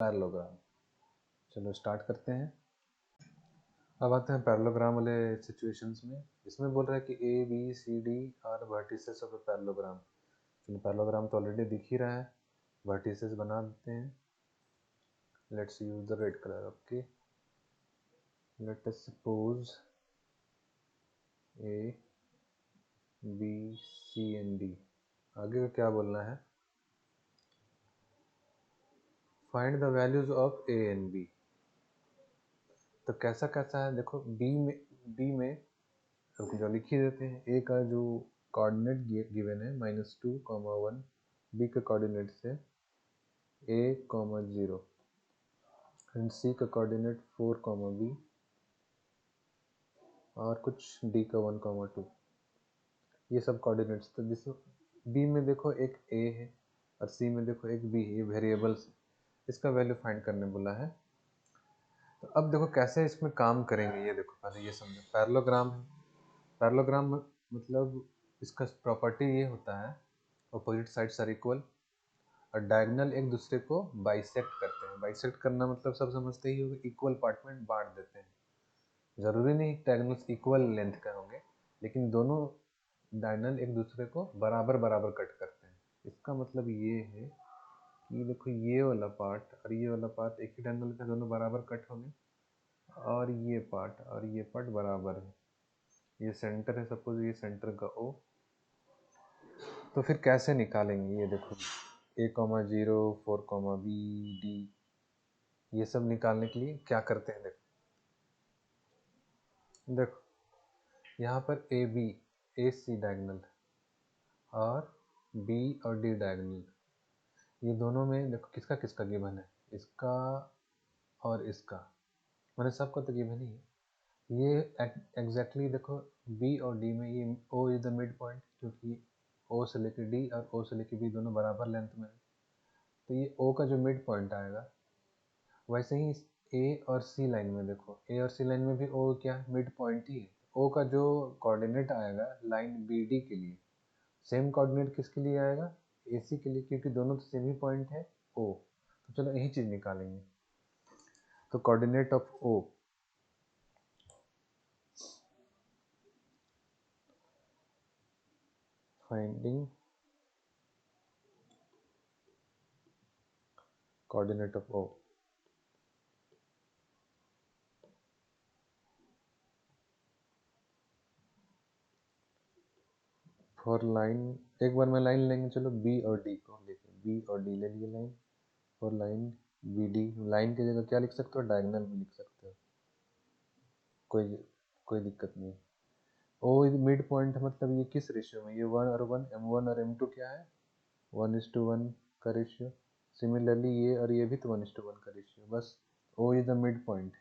Parallelogram. चलो start करते हैं। अब आते हैं पैरेललोग्राम वाले सिचुएशंस में। इसमें बोल रहा है कि A B C D are vertices of a parallelogram. चलो पैरेललोग्राम तो ऑलरेडी दिख ही रहा है, वर्टिसेस बना देते हैं। Let's use the red colour. Okay, let us suppose A B C and D. आगे का क्या बोलना है? Find the values of A and B. तो कैसा कैसा है देखो, बी में जो लिख ही देते हैं। ए का जो कोऑर्डिनेट गिवन है -2, 1, बी के कोऑर्डिनेट से a, 0 एंड सी का कोऑर्डिनेट 4, बी और कुछ डी का 1, 2। ये सब कोऑर्डिनेट्स। तो जिसमें बी में देखो एक a है और सी में देखो एक b है, ये वेरिएबल्स है। इसका वैल्यू फाइंड करने बोला है। तो अब देखो कैसे इसमें काम करेंगे, ये देखो पहले ये समझो। पैरेललोग्राम है, पैरेललोग्राम मतलब इसका प्रॉपर्टी ये होता है अपोजिट साइड्स आर इक्वल और डायगोनल एक दूसरे को बाइसेक्ट करते हैं। बाइसेक्ट करना मतलब सब समझते ही होंगे, इक्वल पार्ट में बांट देते हैं। जरूरी नहीं डायगोनल्स इक्वल लेंथ का होंगे, लेकिन दोनों डायगोनल एक दूसरे को बराबर बराबर कट करते हैं। इसका मतलब ये है कि देखो ये वाला पार्ट और ये वाला पार्ट एक ही डायगोनल का, दोनों बराबर कट होंगे और ये पार्ट बराबर है। ये सेंटर है, सपोज ये सेंटर का O। तो फिर कैसे निकालेंगे ये देखो, A, 0, 4, B, D। ये सब निकालने के लिए क्या करते हैं देखो यहाँ पर A B A C diagonal और बी और डी डायगोनल। ये दोनों में देखो किसका किसका गिवन है, इसका और इसका, मैंने सबका तो गिवन ही है। ये एग्जैक्टली देखो बी और डी में ये O is the midpoint, क्योंकि ओ से लेके डी और ओ से लेके बी दोनों बराबर लेंथ में है। तो ये ओ का जो मिड पॉइंट आएगा, वैसे ही ए और सी लाइन में देखो, ए और सी लाइन में भी ओ क्या मिड पॉइंट ही है। ओ का जो कोऑर्डिनेट आएगा लाइन बी डी के लिए, सेम कोऑर्डिनेट किसके लिए आएगा, ए सी के लिए, क्योंकि दोनों तो सेम ही पॉइंट है ओ। तो चलो यही चीज निकालेंगे। तो coordinate of O, finding coordinate of O. For line, एक बार में लाइन लेंगे, चलो बी और डी को लेके, बी और डी ले लिए line. For line B D, line की जगह क्या लिख सकते हो, डायगोनल भी लिख सकते हो, कोई कोई दिक्कत नहीं। ओ इज मिड पॉइंट, मतलब ये किस रेशियो में, ये 1 और 1, m1 और m2 क्या है, 1:1 का रेशियो। सिमिलरली ये और ये भी तो 1:1 का रेशियो। बस O is the midpoint.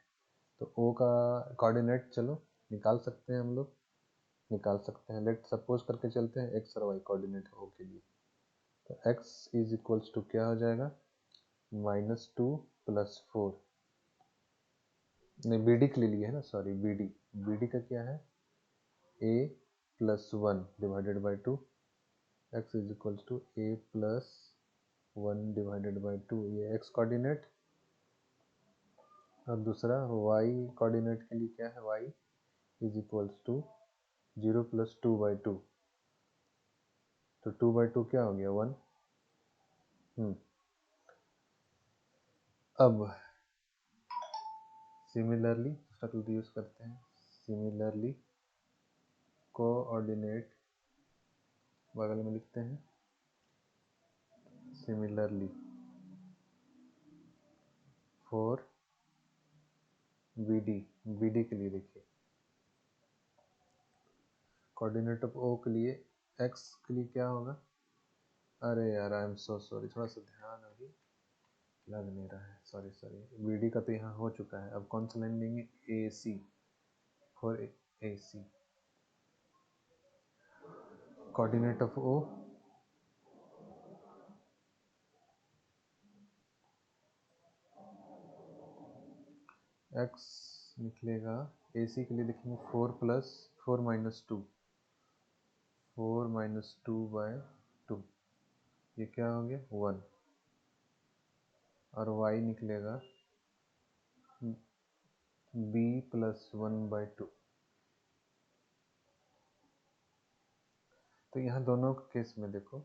तो ओ का कोऑर्डिनेट चलो निकाल सकते हैं, हम लोग निकाल सकते हैं। लेट सपोज करके चलते हैं एक्स और वाई कोऑर्डिनेट ओ के लिए। तो एक्स इज इक्वल्स टू क्या हो जाएगा, -2 + 4। नहीं, बी डी के लिए लिया है ना, सॉरी, बी डी का क्या है, a + 1 / 2। x is equals to a + 1 / 2, ये x कोऑर्डिनेट। और दूसरा y कोऑर्डिनेट के लिए क्या है, y इज इक्वल्स टू 0 + 2/2। तो 2/2 क्या हो गया, 1। अब सिमिलरली शक्ल यूज करते हैं। सिमिलरली कोऑर्डिनेट बगल में लिखते हैं, सिमिलरली फॉर बी डी के लिए देखिए, कोऑर्डिनेट ऑफ ओ के लिए x के लिए क्या होगा, अरे यार आई एम सो सॉरी, थोड़ा सा ध्यान अभी लग नहीं रहा है, सॉरी। बी डी का तो यहाँ हो चुका है। अब कौन सा लाइन लेंगे, A C, for A C coordinate of O, x निकलेगा, ए सी के लिए लिखेंगे 4 + 4 - 2, 4 - 2/2, ये क्या हो गया, 1। और y निकलेगा b + 1/2। तो यहाँ दोनों केस में देखो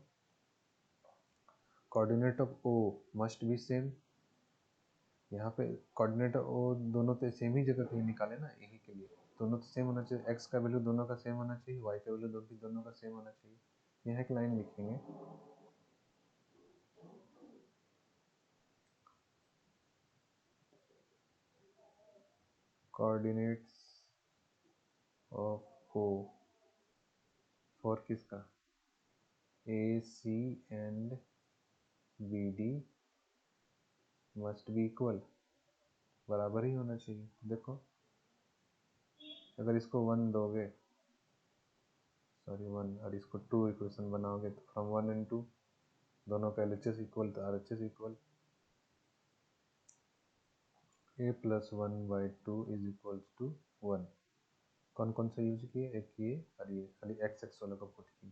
coordinate of O must be same. यहाँ पे कोऑर्डिनेट ऑफ O दोनों तो सेम ही जगह के लिए निकाले ना, यही के लिए दोनों तो सेम होना चाहिए, x का वैल्यू दोनों का सेम होना चाहिए, y का वैल्यू दोनों का सेम होना चाहिए। यहाँ एक लाइन लिखेंगे, कोऑर्डिनेट्स ऑफ O फॉर किसका, AC and BD must be equal, बराबर ही होना चाहिए। देखो अगर इसको 1 दोगे, सॉरी 1, और इसको 2 इक्वेशन बनाओगे तो फ्रॉम 1 and 2 दोनों का LHS इक्वल तो RHS equal, a + 1/2 is equals to 1। कौन कौन सा यूज किए, एक ये और ये, खाली x वाला को पुट किए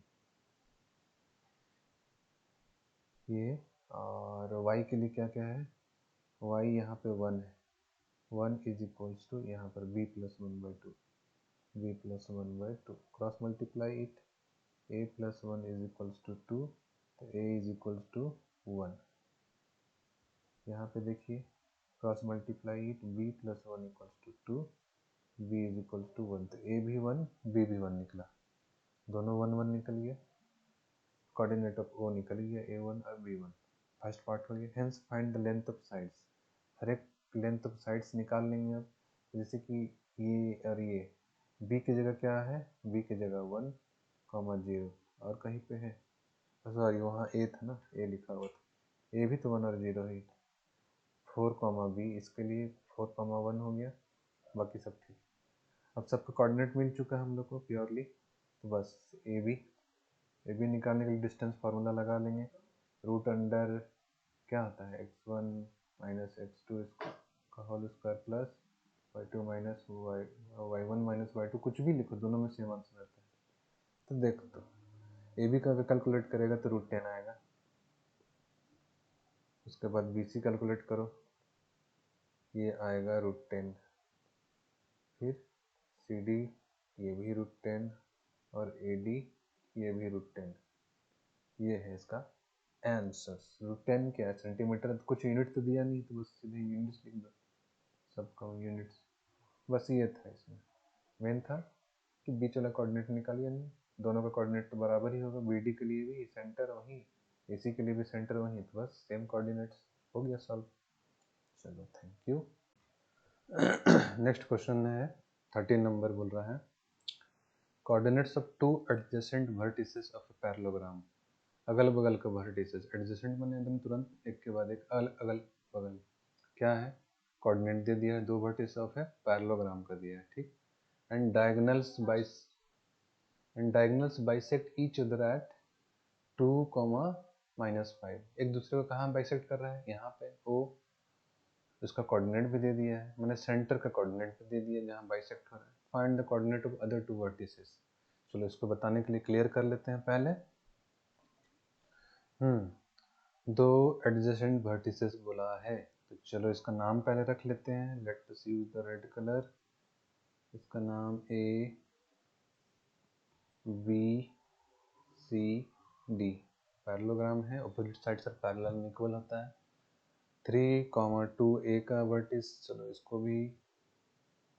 ये। और y के लिए क्या क्या है, y यहाँ पे 1 है, 1 इज इक्वल्स टू यहाँ पर b + 1/2, b + 1/2 cross multiply it, a + 1 is equals to 2, तो a इज इक्वल्स टू 1। यहाँ पे देखिए cross multiply it, b + 1 equals to 2, b is equals to 1, तो a भी 1 b भी 1 निकला, दोनों 1 1 निकल गया, कोऑर्डिनेट ऑफ O निकल गया A1 और B1। फर्स्ट पार्ट हो गया। Hence find the length of sides, हर एक लेंथ ऑफ साइड्स निकाल लेंगे अब। जैसे कि ये और ये, B की जगह क्या है, B की जगह 1, 0 और कहीं पे है, सॉरी वहाँ A था ना, A लिखा हुआ था, A भी तो 1 और 0 ही, 4, B इसके लिए 4, 1 हो गया, बाकी सब ठीक। अब सबका कोऑर्डिनेट मिल चुका है हम लोग को प्योरली, तो बस ए बी निकालने के लिए डिस्टेंस फार्मूला लगा लेंगे, रूट अंडर क्या होता है x1 - x2 का whole square plus y2 - y1 - y2, कुछ भी लिखो, दोनों में सेम आंसर रहता है। तो देखो तो ए बी का कैलकुलेट करेगा तो √10 आएगा, उसके बाद BC कैलकुलेट करो, ये आएगा √10, फिर CD ये भी √10 और AD ये भी √10। ये है इसका आंसर। √10 क्या है, सेंटीमीटर, कुछ यूनिट तो दिया नहीं, तो बस सीधे यूनिट्स लिख दो, सबका यूनिट्स, बस ये था इसमें। मेन था कि बीच वाला कोऑर्डिनेट निकालिए, नहीं दोनों का कोऑर्डिनेट तो बराबर ही होगा, BD के लिए भी सेंटर वहीं, AC के लिए भी सेंटर वहीं, तो बस सेम कोऑर्डिनेट्स, हो गया सॉल्व। चलो थैंक यू। नेक्स्ट क्वेश्चन है 13 नंबर, बोल रहा है coordinates of 2 adjacent vertices of a parallelogram. अगल बगल का वर्टिसेस, एडजेसेंट माने एकदम तुरंत एक के बाद एक, अगल बगल, क्या है, कोऑर्डिनेट दे दिया है, 2 वर्टिस ऑफ है पैरेललोग्राम का दिया है, ठीक। And diagonals bisect each other at 2, -5। एक दूसरे को कहाँ बाइसेक्ट कर रहा है, यहाँ पे O, उसका कोऑर्डिनेट भी दे दिया है, मैंने सेंटर का कोऑर्डिनेट भी दे दिया जहाँ बाइसेक्ट हो रहा है। Find the coordinate of other 2 vertices. चलो इसको बताने के लिए क्लियर कर लेते हैं पहले। 2 एडजेसेंट वर्टिसेस बोला है, तो चलो इसका नाम पहले रख लेते हैं, late us use the red colour. इसका नाम A B C D parallelogram है, अपोजिट साइड से पैरेलल में इक्वल होता है। 3, 2 A का वर्टिस, चलो इसको भी,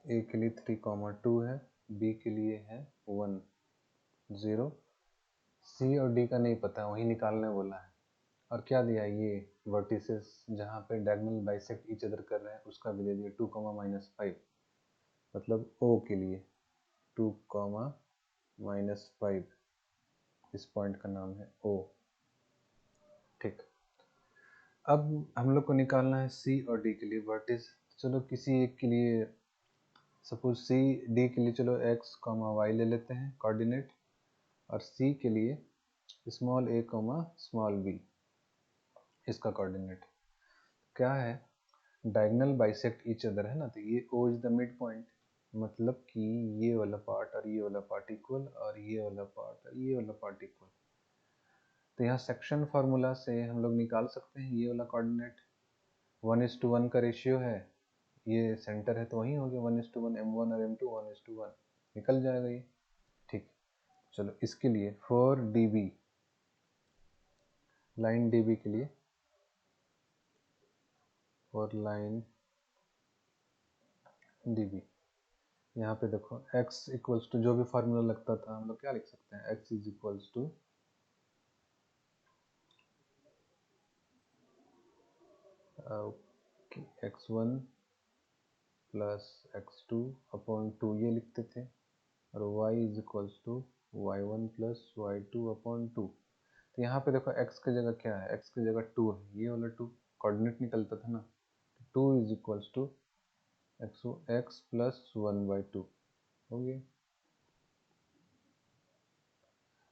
A के लिए 3, 2 है, B के लिए है 1, 0। C और D का नहीं पता, वही निकालने बोला है। और क्या दिया, ये वर्टिसेस जहाँ पे डायगोनल बाइसेक्ट ईच अदर कर रहे हैं उसका भी दे दिया 2, -5, मतलब O के लिए 2, -5, इस पॉइंट का नाम है O, ठीक। अब हम लोग को निकालना है C और D के लिए वर्टिस। चलो किसी एक के लिए, सपोज C D के लिए चलो x, y ले लेते हैं कोऑर्डिनेट, और C के लिए स्मॉल a, स्मॉल b इसका कोऑर्डिनेट क्या है, डायगोनल बाइसेक्ट ईच अदर है ना, तो ये O is the mid point, मतलब कि ये वाला पार्ट और ये वाला पार्ट इक्वल, और ये वाला पार्ट और ये वाला पार्ट इक्वल। तो यहाँ सेक्शन फार्मूला से हम लोग निकाल सकते हैं ये वाला कोऑर्डिनेट, 1:1 का रेशियो है, ये सेंटर है तो वहीं हो गया 1:1, M1 और M2 1:1 निकल जाएगा ये। ठीक, चलो इसके लिए फॉर DB, लाइन DB के लिए, फॉर लाइन DB यहाँ पे देखो x इक्वल्स टू जो भी फार्मूला लगता था हम लोग क्या लिख सकते हैं, x is equals to x1 plus x2 upon 2 ये लिखते थे, और y is equals to y1 plus y2 upon 2। तो यहाँ पे देखो x की जगह क्या है, x की जगह 2 है, ये वाला 2 कोऑर्डिनेट निकलता था ना, 2 is equals to x plus 1/2 हो गया।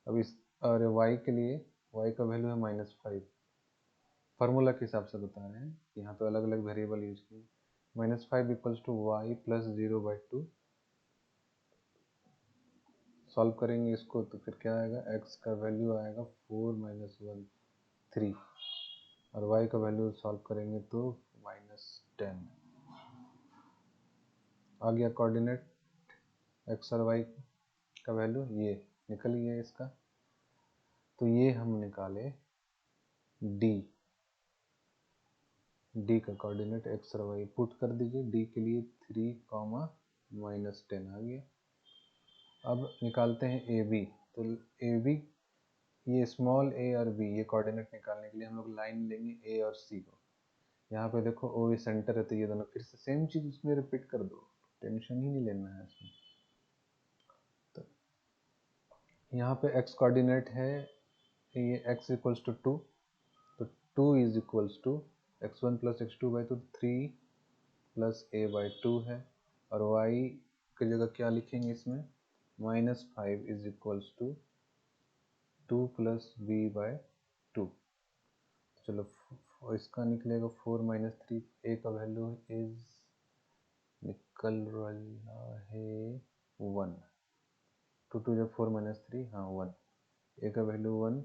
अब इस और y के लिए, y का वैल्यू है -5, फार्मूला के हिसाब से बता रहे हैं, यहाँ पे अलग अलग वेरिएबल यूज किए। -5 equals to y plus 0/2, solve करेंगे इसको तो फिर क्या आएगा, x का वैल्यू आएगा 4 - 1 3, और y का वैल्यू सॉल्व करेंगे तो -10 आ गया। कोऑर्डिनेट x और y का वैल्यू ये निकल गया इसका। तो ये हम निकाले d का कोऑर्डिनेट x और y पुट कर दीजिए, d के लिए 3, -10 आ गया। अब निकालते हैं AB, तो AB ये स्मॉल a और b ये कोऑर्डिनेट निकालने के लिए हम लोग लाइन लेंगे A और C को। यहाँ पे देखो O सेंटर है तो ये दोनों फिर से सेम चीज इसमें रिपीट कर दो, टेंशन ही नहीं लेना है इसमें। तो यहाँ पे x कोऑर्डिनेट है, ये x इक्वल्स टू 2, तो 2 is equals to x1 plus x2/2 3 plus a/2 है, और y की जगह क्या लिखेंगे इसमें, -5 is equals to 2 plus b/2। चलो इसका निकलेगा 4 - 3, a का वैल्यू इज निकल रहा है 1, 2 2 जब 4 - 3 हाँ 1, a का वैल्यू 1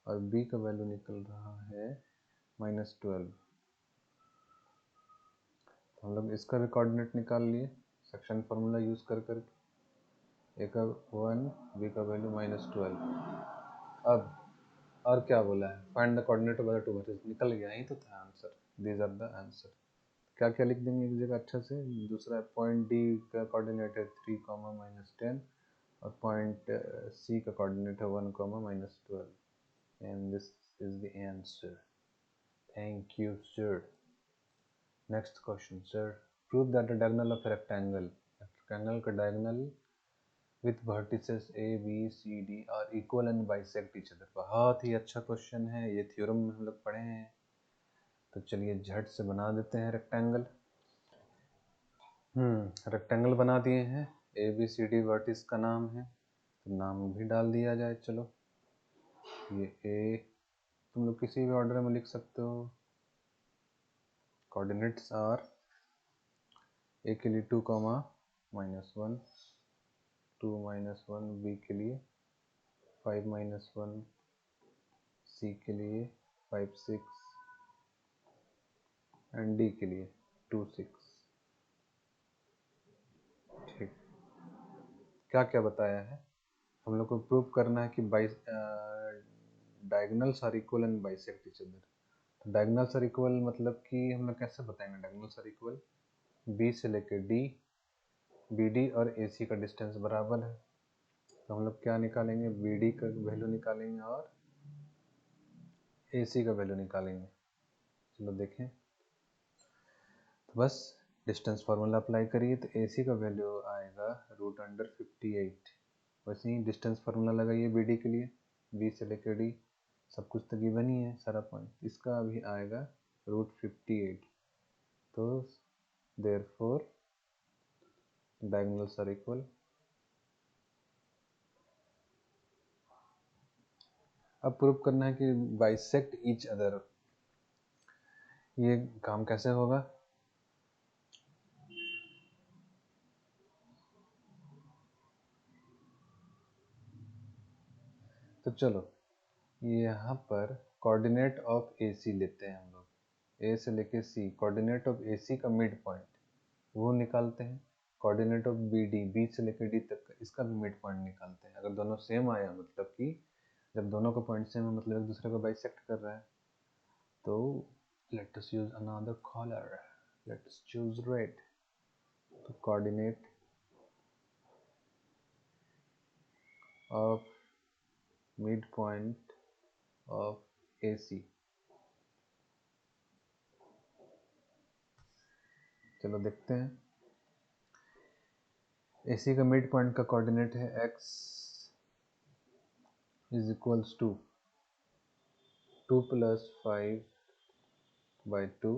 और b का वैल्यू निकल रहा है -12। तो हम लोग इसका भी कोऑर्डिनेट निकाल लिए सेक्शन फार्मूला यूज कर करके, a का 1 b का वैल्यू -12। अब और क्या बोला है, find the coordinate of the two vertices, निकल गया, यही तो था answer, these are the answer. क्या क्या लिख देंगे एक जगह अच्छा से। दूसरा पॉइंट डी का कोऑर्डिनेट है 3, -10, और पॉइंट सी का कोऑर्डिनेट है 1, -12, and this is the answer. Thank you sir. Next question sir, prove that the diagonal of rectangle का diagonal with vertices a b c d are equal and bisect each other. बहुत ही अच्छा question है, ये theorem में हम लोग पढ़े हैं। तो चलिए झट से बना देते हैं रेक्टेंगल। रेक्टेंगल बना दिए हैं, A B C D vertices का नाम है, तो नाम भी डाल दिया जाए। चलो ये ए, तुम लोग किसी भी ऑर्डर में लिख सकते हो। कोऑर्डिनेट्स आर, ए के लिए 2, -1, 2 - 1, बी के लिए 5 - 1, सी के लिए 5 6, एंड डी के लिए 2 6। ठीक, क्या क्या बताया है हम लोग को, प्रूव करना है कि diagonals are equal and bisect each other. तो डायगोनल्स आर इक्वल मतलब कि हम लोग कैसे बताएंगे डायगोनल्स आर इक्वल, बी से लेके डी, बी डी और ए सी का डिस्टेंस बराबर है, तो हम लोग क्या निकालेंगे, बी डी का वैल्यू निकालेंगे और ए सी का वैल्यू निकालेंगे। चलो देखें, तो बस डिस्टेंस फार्मूला अप्लाई करिए, तो ए सी का वैल्यू आएगा √58। वैसे ही डिस्टेंस फार्मूला लगाइए बी डी के लिए, बी से लेकर डी सब कुछ तो गिवन ही है सारा पॉइंट, इसका भी आएगा √58। तो देयरफॉर डायगोनल्स आर इक्वल। अब प्रूव करना है कि बाइसेक्ट ईच अदर, ये काम कैसे होगा। तो चलो यहाँ पर कोऑर्डिनेट ऑफ ए सी लेते हैं हम लोग, ए से लेके सी, कोऑर्डिनेट ऑफ ए सी का मिड पॉइंट वो निकालते हैं, coordinate of B D, B से लेकर डी तक का इसका भी मिड पॉइंट निकालते हैं। अगर दोनों सेम आया मतलब कि जब दोनों का पॉइंट सेम है मतलब एक दूसरे को बाइसेक्ट कर रहा है। तो let us use another colour, let us choose red. तो coordinate of mid point of A C, चलो देखते हैं। ए सी का मिड पॉइंट का कोऑर्डिनेट है x इज इक्वल्स टू 2 + 5/2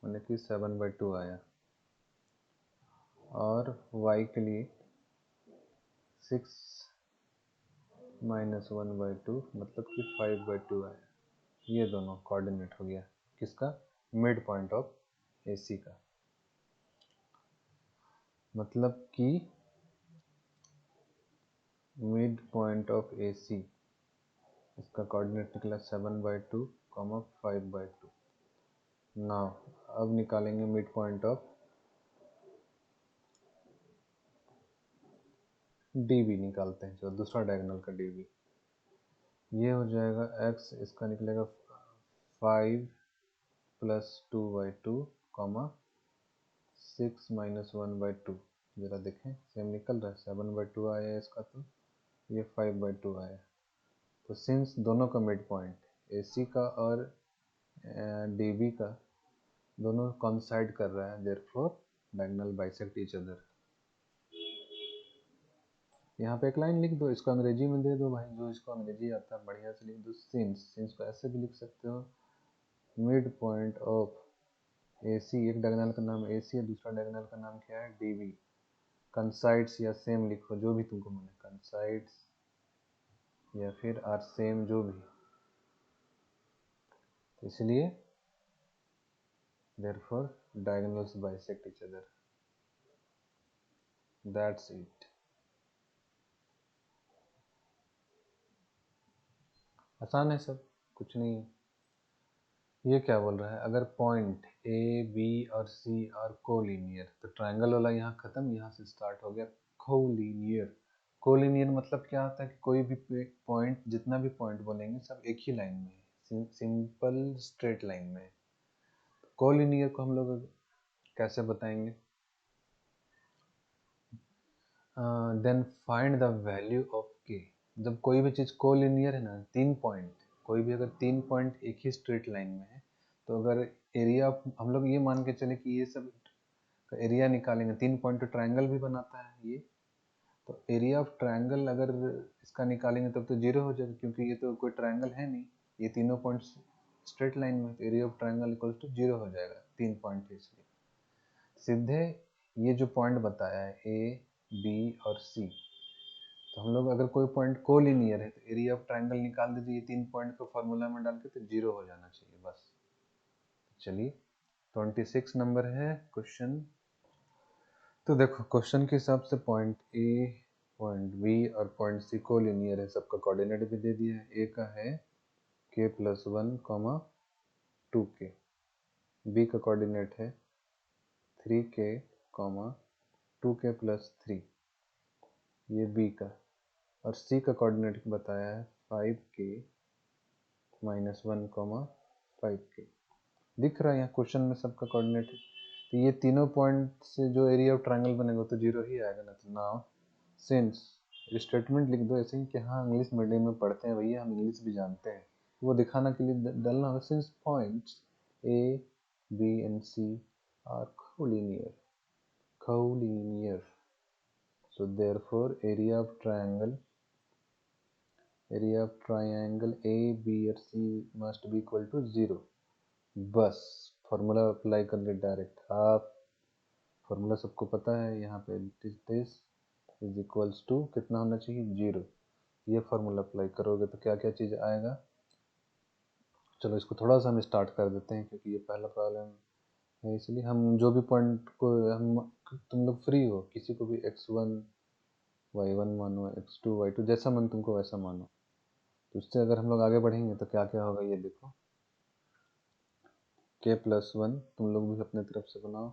यानी कि 7/2 आया, और y के लिए 6 - 1/2 मतलब कि 5/2 आया। ये दोनों कोऑर्डिनेट हो गया किसका, mid point of A C का। मतलब कि mid point of A C इसका कोऑर्डिनेट निकला 7/2, 5/2। नाउ अब निकालेंगे mid point of D B, निकालते हैं जो दूसरा डायगोनल का डी बी। ये हो जाएगा x, इसका निकलेगा 5 + 2/2, 6 - 1/2। जरा देखें सेम निकल रहा है, 7/2 आया इसका, तो ये 5/2 आया। तो सिंस दोनों का मिड पॉइंट ए सी का और डी बी का दोनों कॉन्साइड कर रहा है, therefore diagonal bisect each other. यहाँ पे एक लाइन लिख दो, इसको अंग्रेजी में दे दो भाई, जो इसको अंग्रेजी आता है बढ़िया से लिख दो सिंस। सिंस को ऐसे भी लिख सकते हो, मिड पॉइंट ऑफ ए सी, एक डायगोनल का नाम ए सी है, दूसरा डायगोनल का नाम क्या है, डी बी। कंसाइड्स या सेम लिखो, जो भी तुमको मिले, कंसाइड्स या फिर आर सेम, जो भी। इसलिए therefore diagonals bisect each other, that's it। आसान है सब, कुछ नहीं है। ये क्या बोल रहा है, अगर पॉइंट ए बी और सी आर कोलिनियर, तो ट्रायंगल वाला यहाँ खत्म, यहाँ से स्टार्ट हो गया कोलिनियर। कोलिनियर मतलब क्या होता है कि कोई भी पॉइंट, जितना भी पॉइंट बोलेंगे सब एक ही लाइन में है, सिंपल स्ट्रेट लाइन में है। कोलिनियर को हम लोग कैसे बताएंगे, then find the value of K. जब कोई भी चीज़ कोलिनियर है ना, तीन पॉइंट, कोई भी अगर तीन पॉइंट एक ही स्ट्रेट लाइन में है, तो अगर एरिया, हम लोग ये मान के चले कि ये सब एरिया निकालेंगे, तीन पॉइंट तो ट्रायंगल भी बनाता है ये, तो एरिया ऑफ ट्रायंगल अगर इसका निकालेंगे तब तो जीरो हो जाएगा, क्योंकि ये तो कोई ट्रायंगल है नहीं, ये तीनों पॉइंट्स स्ट्रेट लाइन में, तो area of triangle equal to zero हो जाएगा, तीन पॉइंट है इसलिए। सीधे ये जो पॉइंट बताया है ए बी और सी, तो हम लोग अगर कोई पॉइंट कोलिनियर है तो एरिया ऑफ ट्रायंगल निकाल दीजिए, तीन पॉइंट को फॉर्मूला में डाल के, तो जीरो हो जाना चाहिए बस। चलिए 26 नंबर है क्वेश्चन। तो देखो क्वेश्चन के हिसाब से पॉइंट ए, पॉइंट बी और पॉइंट सी कोलिनियर है, सबका कोऑर्डिनेट भी दे दिया है। ए का है k+1, 2k, बी का कोऑर्डिनेट है 3k, 2k+3, ये बी का, और सी का कोऑर्डिनेट बताया है 5k - 1, 5k। दिख रहा है यहाँ क्वेश्चन में सबका कोऑर्डिनेट है, तो ये तीनों पॉइंट से जो एरिया ऑफ ट्रायंगल बनेगा तो जीरो ही आएगा ना। तो नाउ सिंस, स्टेटमेंट लिख दो ऐसे ही कि हाँ इंग्लिश मीडियम में पढ़ते हैं भैया, हम इंग्लिश भी जानते हैं, वो दिखाना के लिए डालना होगा। Since points A B and C are collinear, so therefore area of triangle A B or C must be equal to 0। बस फॉर्मूला अप्लाई कर ले डायरेक्ट, आप फॉर्मूला सबको पता है, यहाँ पे दिस इज इक्वल्स टू कितना होना चाहिए, 0। ये फॉर्मूला अप्लाई करोगे तो क्या क्या चीज़ आएगा। चलो इसको थोड़ा सा हम स्टार्ट कर देते हैं, क्योंकि ये पहला प्रॉब्लम है, इसलिए हम जो भी पॉइंट को हम, तुम लोग फ्री हो, किसी को भी x1 y1 मानो, x2 y2, जैसा मन तुमको वैसा मानो। तो उससे अगर हम लोग आगे बढ़ेंगे तो क्या क्या होगा ये देखो। k+1 तुम लोग भी अपने तरफ से बनाओ।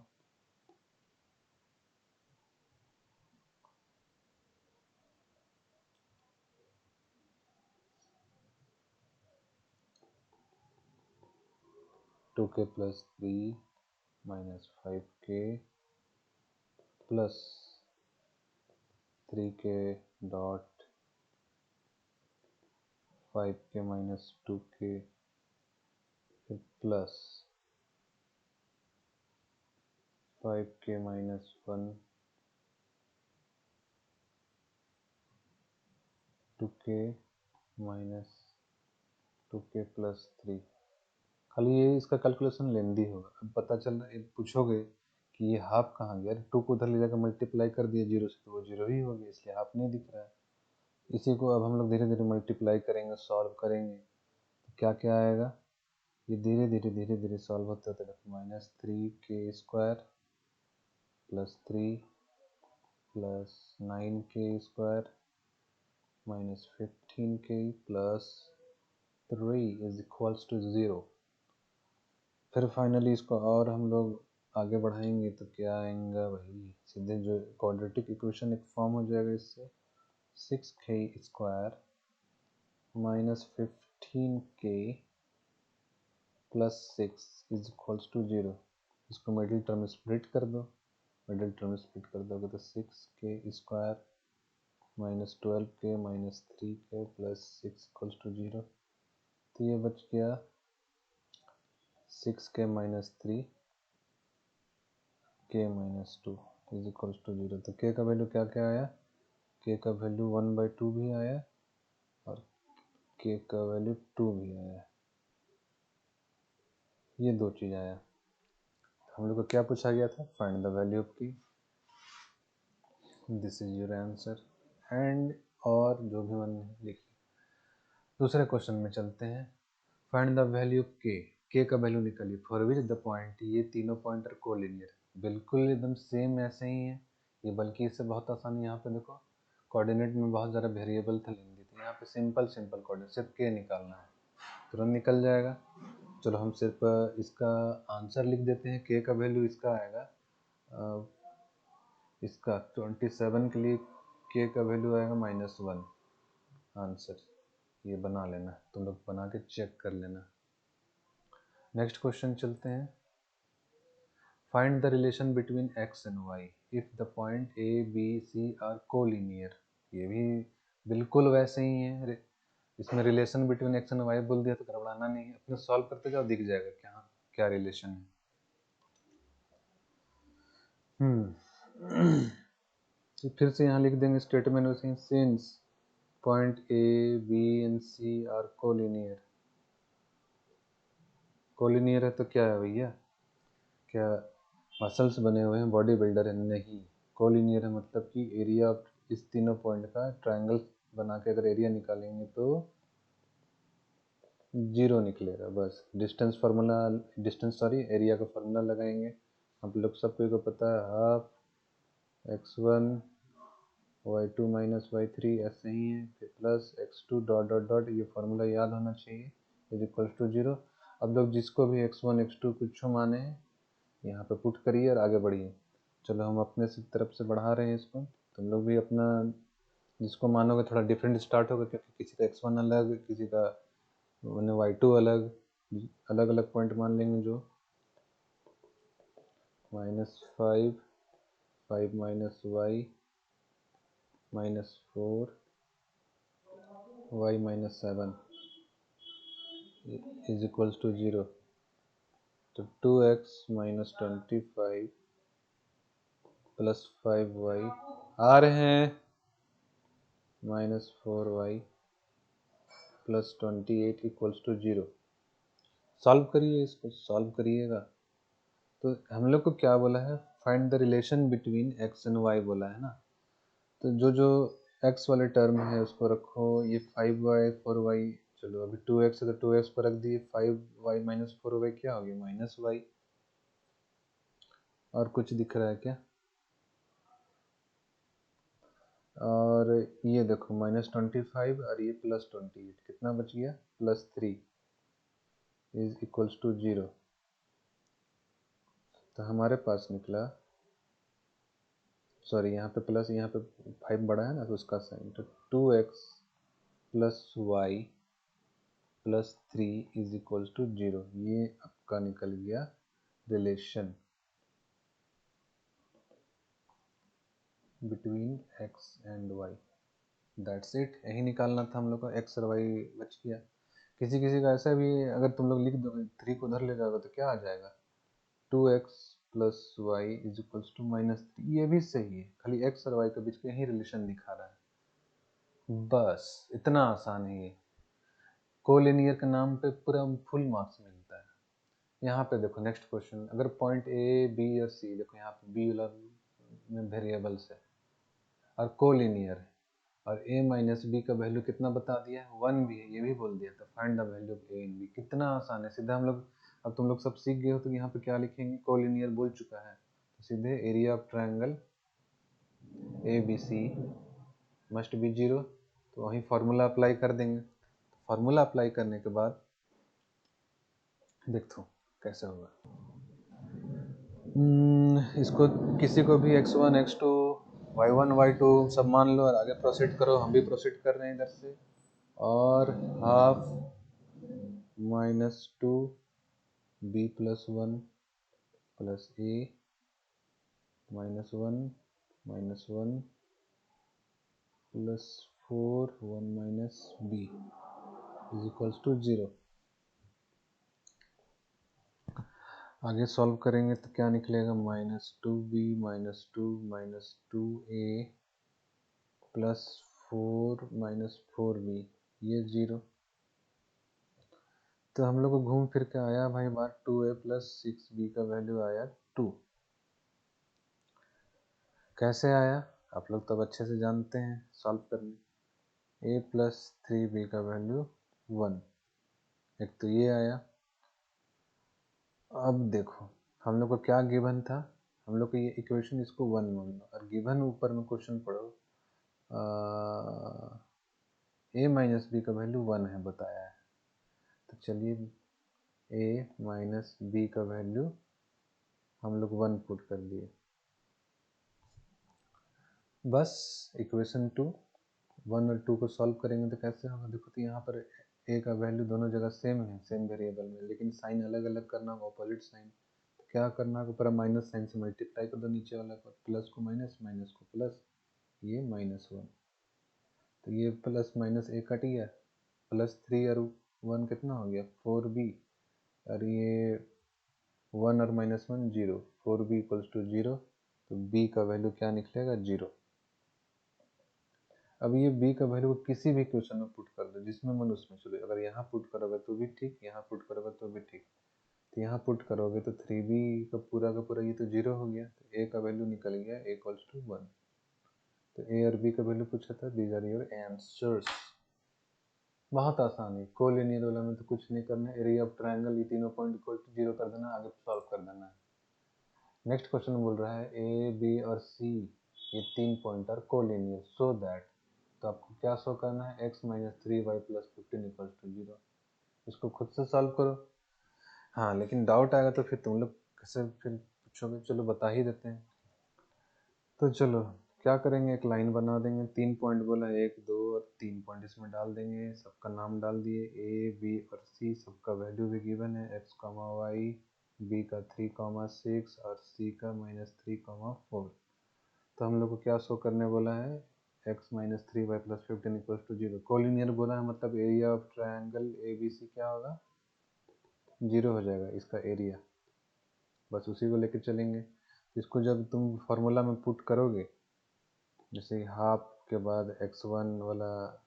टू के plus 3 minus 5k plus 3k dot 5k minus 2k plus 5k minus 1 2k minus 2k plus 3। खाली ये इसका कैलकुलेशन लेंदी होगा। अब पता चल रहा है, पूछोगे कि ये हाफ कहाँ गया, 2 को उधर ले जाकर मल्टीप्लाई कर दिया 0 से तो वो 0 ही हो गया, इसलिए हाफ नहीं दिख रहा है। इसी को अब हम लोग धीरे धीरे मल्टीप्लाई करेंगे, सॉल्व करेंगे तो क्या क्या आएगा, ये धीरे धीरे सॉल्व होते होते देखो -3k² plus 3 plus 9k² minus 15k plus 3 is equals to 0। फिर फाइनली इसको और हम लोग आगे बढ़ाएंगे तो क्या आएगा भाई, सीधे जो क्वाड्रेटिक इक्वेशन एक फॉर्म हो जाएगा इससे, 6k² minus 15k plus 6 is equals to 0। इसको मिडिल टर्म स्प्लिट कर दो, मिडिल टर्म स्प्लिट कर दोगे तो 6k² minus 12k minus 3k plus 6 equals to 0। तो ये बच गया 6k minus 3 k minus 2 is equals to 0। तो k का वैल्यू क्या क्या आया, k का वैल्यू 1/2 भी आया और k का वैल्यू 2 भी आया, ये दो चीज़ आया। हम लोग को क्या पूछा गया था, find the value of k, this is your answer. And और जो भी मन लिखिए। दूसरे क्वेश्चन में चलते हैं। Find the value of k का वैल्यू निकालिए फॉर विच द पॉइंट, ये तीनों पॉइंट आर कोलिनियर, बिल्कुल एकदम सेम ऐसे ही है ये, बल्कि इससे बहुत आसान है। यहाँ पे देखो कोऑर्डिनेट में बहुत ज़्यादा वेरिएबल था लेंदी थी, यहाँ पे सिंपल कोऑर्डिनेट, सिर्फ k निकालना है, तुरंत निकल जाएगा। चलो हम सिर्फ इसका आंसर लिख देते हैं। k का वैल्यू इसका आएगा, इसका 27 के लिए k का वैल्यू आएगा -1। आंसर ये बना लेना, तुम लोग बना के चेक कर लेना। नेक्स्ट क्वेश्चन चलते हैं। Find the relation between x and y if the point a b c are collinear. ये भी बिल्कुल वैसे ही है, इसमें relation between x and y बोल दिया तो गड़बड़ाना नहीं है, अपने सॉल्व करते जाओ दिख जाएगा क्या क्या रिलेशन है। तो फिर से यहाँ लिख देंगे स्टेटमेंट वैसे, since point a b and c are collinear. Collinear है तो क्या है भैया, क्या मसल्स बने हुए हैं, बॉडी बिल्डर है? नहीं, कोलिनियर है मतलब कि एरिया ऑफ इस तीनों पॉइंट का ट्रायंगल बना के अगर एरिया निकालेंगे तो 0 निकलेगा बस। डिस्टेंस फार्मूला, एरिया का फार्मूला लगाएंगे। आप लोग सबको को पता है, half x1 y2 minus y3 ऐसे ही है, फिर plus x2 dot dot dot, ये फार्मूला याद होना चाहिए, इज इक्वल्स टू 0। अब लोग जिसको भी x1 x2 कुछ माने हैं यहाँ पे पुट करिए और आगे बढ़िए। चलो हम अपने से तरफ से बढ़ा रहे हैं इसको, तुम लोग भी अपना जिसको मानोगे थोड़ा डिफरेंट स्टार्ट होगा, क्योंकि किसी का x1 अलग, किसी का y2 अलग, अलग अलग पॉइंट मान लेंगे। जो -5 5 minus y -4 y -7 is equals to 0। तो 2x माइनस 25 प्लस 5y आ रहे हैं -4y plus 28 equals to 0। Solve करिए, इसको सॉल्व करिएगा। तो हम लोग को क्या बोला है, find the relation between x and y बोला है ना। तो जो जो x वाले टर्म है उसको रखो, ये 5y 4y, चलो अभी 2x है तो 2x को रख दिए, 5y माइनस 4y क्या हो गया -y। और कुछ दिख रहा है क्या, और ये देखो -25 और ये +28, कितना बच गया +3 इज इक्वल्स टू 0। तो हमारे पास निकला, सॉरी यहाँ पे प्लस, यहाँ पे 5 बड़ा है ना तो उसका साइन, तो 2x plus y plus 3 is equal to 0। ये आपका निकल गया relation between x and y। That's it, यही निकालना था हम लोग को, x और y बच गया। किसी किसी का ऐसा भी, अगर तुम लोग लिख दोगे 3 को उधर ले जाओगे तो क्या आ जाएगा, 2x plus y is equal to -3। ये भी सही है, खाली x और y के बीच का यही रिलेशन दिखा रहा है, बस इतना आसान है ये। कोलिनियर के नाम पे पूरा फुल मार्क्स मिलता है। यहाँ पे देखो नेक्स्ट क्वेश्चन, अगर पॉइंट ए बी और सी, देखो यहाँ पे बी वाला में वेरिएबल्स है और कोलिनियर है, और a माइनस बी का वैल्यू कितना बता दिया है, 1 भी है, ये भी बोल दिया था, find the value of a in b। कितना आसान है, सीधा हम लोग, अब तुम लोग सब सीख गए हो तो यहाँ पे क्या लिखेंगे, कोलिनियर बोल चुका है तो सीधे area of triangle A B C must be 0, तो वही फार्मूला अप्लाई कर देंगे। फार्मूला अप्लाई करने के बाद देखो कैसे होगा। इसको किसी को भी x1 x2 y1 y2 सब मान लो और आगे प्रोसीड करो, हम भी प्रोसीड कर रहे हैं इधर से। और half -2 b plus 1 plus a -1 plus 4 1 minus b is equals to 0। आगे सॉल्व करेंगे तो क्या निकलेगा, -2b -2 a प्लस 4 4b, ये 0। तो हम लोग को घूम फिर के आया भाई बात 2a प्लस 6b का वैल्यू आया 2। कैसे आया, आप लोग तो अच्छे से जानते हैं सॉल्व करने। a प्लस 3b का वैल्यू 1, एक तो ये आया। अब देखो हम लोग को क्या गिवन था, हम लोग को ये इक्वेशन इसको 1 मान लो, और गिवन ऊपर में क्वेश्चन पढ़ो, a माइनस बी का वैल्यू 1 है बताया है। तो चलिए a माइनस बी का वैल्यू हम लोग 1 पुट कर दिए, बस इक्वेशन 2 1 और 2 को सॉल्व करेंगे तो कैसे होगा, देखो तो यहाँ पर a का वैल्यू दोनों जगह सेम है, सेम वेरिएबल में, लेकिन साइन अलग अलग करना होगा, ऑपोजिट साइन। तो क्या करना होगा, पूरा माइनस साइन से मल्टीप्लाई कर दो नीचे वाला को, प्लस को माइनस, माइनस को प्लस, ये -1, तो ये प्लस माइनस a कट गया, प्लस 3 और 1 कितना हो गया 4b, और ये 1 और -1 0, 4b इक्वल्स टू 0, तो b का वैल्यू क्या निकलेगा 0। अब ये b का वैल्यू किसी भी क्वेश्चन में पुट कर दो, जिसमें मन उसमें, चलो अगर यहाँ पुट करोगे तो भी ठीक, यहाँ पुट करोगे तो भी ठीक। तो यहाँ पुट करोगे तो 3b का पूरा ये तो 0 हो गया, तो a का वैल्यू निकल गया a इक्वल्स टू 1। तो a और b का वैल्यू पूछा था, दीज आर योर आंसर्स। बहुत आसान है, कोलिनियर वाला में तो कुछ नहीं करना है, एरिया ऑफ ट्रायंगल ये तीनों पॉइंट इक्वल टू 0 कर देना, आगे सॉल्व कर देना है। नेक्स्ट क्वेश्चन बोल रहा है ए बी और सी ये 3 point are collinear so that, तो आपको क्या शो करना है, x minus 3y plus 15 equals to 0। इसको खुद से सॉल्व करो। हाँ लेकिन डाउट आएगा तो फिर तुम लोग कैसे फिर पूछोगे, चलो बता ही देते हैं। तो चलो क्या करेंगे, एक लाइन बना देंगे, 3 पॉइंट बोला, 1 2 और 3 पॉइंट इसमें डाल देंगे, सबका नाम डाल दिए, ए बी और सी, सबका वैल्यू भी गिवन है, x वाई, बी का 3,6 और सी का -3,4। तो हम लोग को क्या शो करने बोला है, x minus 3y plus 15 equals to 0। Collinear बोला है मतलब area of triangle A B C क्या होगा, 0 हो जाएगा इसका एरिया, बस उसी को लेके चलेंगे। इसको जब तुम फार्मूला में पुट करोगे, जैसे हाफ के बाद x1 वाला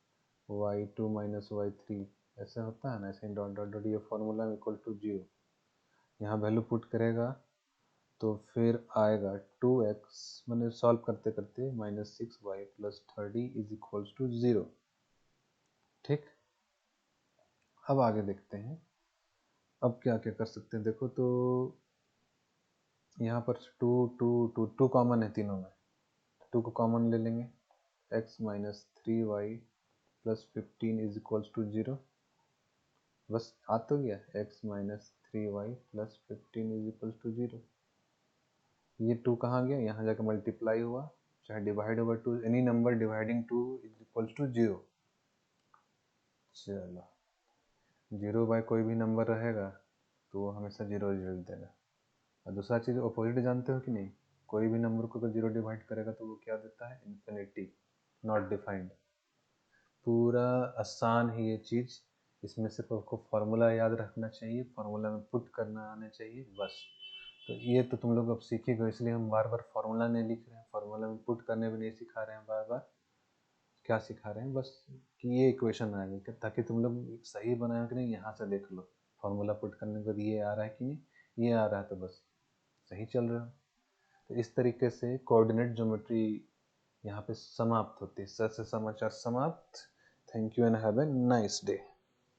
y2 माइनस y3 ऐसे होता है ना, ऐसे डॉट डॉट डॉट, ये फार्मूला में इक्वल टू 0, यहाँ वैल्यू पुट करेगा तो फिर आएगा 2x, मैंने सॉल्व करते करते -6y plus 30 is equals to 0। ठीक, अब आगे देखते हैं, अब क्या क्या कर सकते हैं, देखो तो यहाँ पर 2 2 2 2 कॉमन है तीनों में, 2 को कॉमन ले लेंगे, x minus 3y plus 15 is equals to 0, बस आ तो गया, x minus 3y plus 15 is equals to 0। ये 2 कहाँ गया, यहाँ जाकर मल्टीप्लाई हुआ, चाहे divide over 2, any number dividing 2 is equals to 0। चलो 0 बाय कोई भी नंबर रहेगा तो वो हमेशा 0 रिजल्ट देगा। और दूसरा चीज़ अपोजिट जानते हो कि नहीं, कोई भी नंबर को अगर 0 डिवाइड करेगा तो वो क्या देता है, इन्फिनिटी, नॉट डिफाइंड। पूरा आसान है ये चीज़, इसमें सिर्फ आपको फार्मूला याद रखना चाहिए, फार्मूला में पुट करना आना चाहिए बस। तो ये तो तुम लोग अब सीखेगा, इसलिए हम बार बार फार्मूला नहीं लिख रहे हैं, फार्मूला में पुट करने भी नहीं सिखा रहे हैं बार बार। क्या सिखा रहे हैं बस कि ये इक्वेशन आ गई, ताकि तुम लोग सही बनाए कि नहीं यहाँ से देख लो, फार्मूला पुट करने के बाद ये आ रहा है कि नहीं, ये आ रहा है तो बस सही चल रहा है। तो इस तरीके से कोऑर्डिनेट ज्योमेट्री यहाँ पे समाप्त होती है। सर से समाचार समाप्त। Thank you and have a nice day.